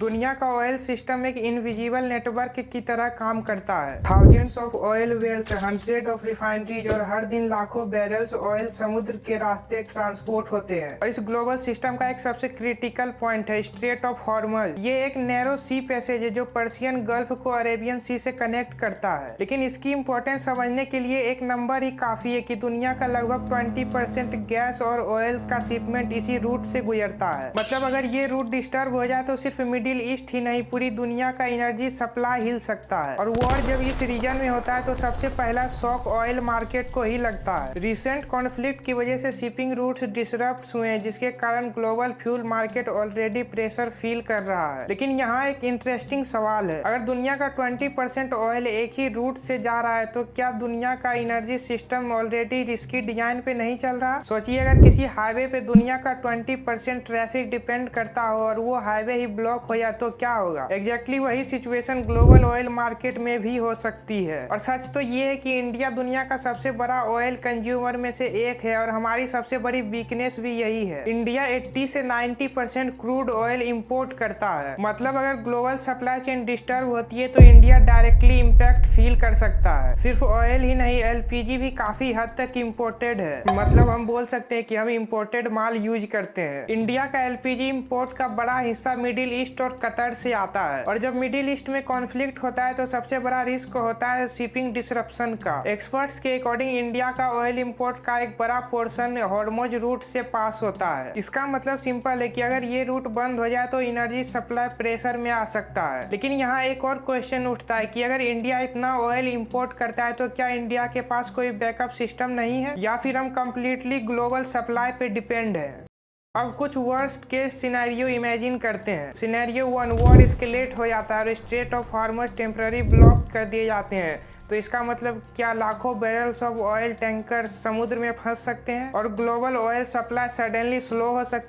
दुनिया का oil system एक इनविजिबल नेटवर्क की तरह काम करता है। Thousands of oil wells, hundred of refineries और हर दिन लाखों बैरल्स ऑयल समुद्र के रास्ते ट्रांसपोर्ट होते हैं। और इस ग्लोबल सिस्टम का एक सबसे क्रिटिकल पॉइंट है स्ट्रेट ऑफ हॉर्मज। ये एक नैरो सी पैसेज है जो पर्शियन गल्फ को अरेबियन सी से कनेक्ट करता है। लेकिन इसकी इंपॉर्टेंस समझने के लिए एक नंबर ही काफी है कि दुनिया का लगभग 20% गैस और ऑयल का शिपमेंट इसी रूट से गुजरता है। मतलब अगर ये रूट डिस्टर्ब हो जाए तो सिर्फ मिडिल ईस्ट ही नहीं, पूरी दुनिया का एनर्जी सप्लाई हिल सकता है। और वॉर जब इस रीजन में होता है तो सबसे पहला शॉक ऑयल मार्केट को ही लगता है। रिसेंट कॉन्फ्लिक्ट की वजह से शिपिंग रूट्स डिसरप्ट हुए हैं, जिसके कारण global fuel market already pressure feel कर रहा है। लेकिन यहाँ एक इंटरेस्टिंग सवाल है, अगर दुनिया का 20% ऑयल एक ही रूट से जा रहा है तो क्या दुनिया का energy system already risky design पे नहीं चल रहा? सोचिए अगर किसी हाईवे पे दुनिया का 20% ट्रैफिक डिपेंड करता हो और वो हाईवे ही ब्लॉक हो जाए तो क्या होगा? एग्जैक्टली वही सिचुएशन ग्लोबल ऑयल मार्केट में भी हो सकती है। और सच तो ये है कि इंडिया दुनिया का सबसे बड़ा ऑयल कंज्यूमर में से एक है और हमारी सबसे बड़ी वीकनेस भी यही है। इंडिया 80 से 90% क्रूड ऑयल इंपोर्ट करता है। मतलब अगर ग्लोबल सप्लाई चेन डिस्टर्ब होती है तो इंडिया डायरेक्टली इम्पैक्ट फील कर सकता है। सिर्फ ऑयल ही नहीं, एलपीजी भी काफी हद तक इम्पोर्टेड है। मतलब हम बोल सकते हैं कि हम इम्पोर्टेड माल यूज करते हैं। इंडिया का एलपीजी इंपोर्ट का बड़ा हिस्सा मिडिल ईस्ट और कतर से आता है। और जब मिडिल ईस्ट में कॉन्फ्लिक्ट होता है तो सबसे बड़ा रिस्क होता है शिपिंग डिसरप्शन का। एक्सपर्ट्स के अकॉर्डिंग इंडिया का ऑयल इंपोर्ट का एक बड़ा पोर्शन हॉर्मुज रूट से पास होता है। इसका मतलब सिंपल है कि अगर ये रूट बंद हो जाए तो एनर्जी सप्लाई प्रेशर में आ सकता है। लेकिन यहाँ एक और क्वेश्चन उठता है कि अगर इंडिया इतना ऑयल इंपोर्ट करता है तो क्या इंडिया के पास कोई बैकअप सिस्टम नहीं है, या फिर हम कंप्लीटली ग्लोबल सप्लाई पे डिपेंड है? अब कुछ वर्स्ट केस सिनेरियो इमेजिन करते हैं। सिनेरियो 1, वॉर एस्केलेट हो जाता है और स्ट्रेट ऑफ हॉर्मज टेम्पररी ब्लॉक कर दिए जाते हैं। तो इसका मतलब क्या लाखों बैरल्स ऑफ ऑयल टैंकर समुद्र में फंस सकते हैं और global oil supply suddenly slow हो सकती है?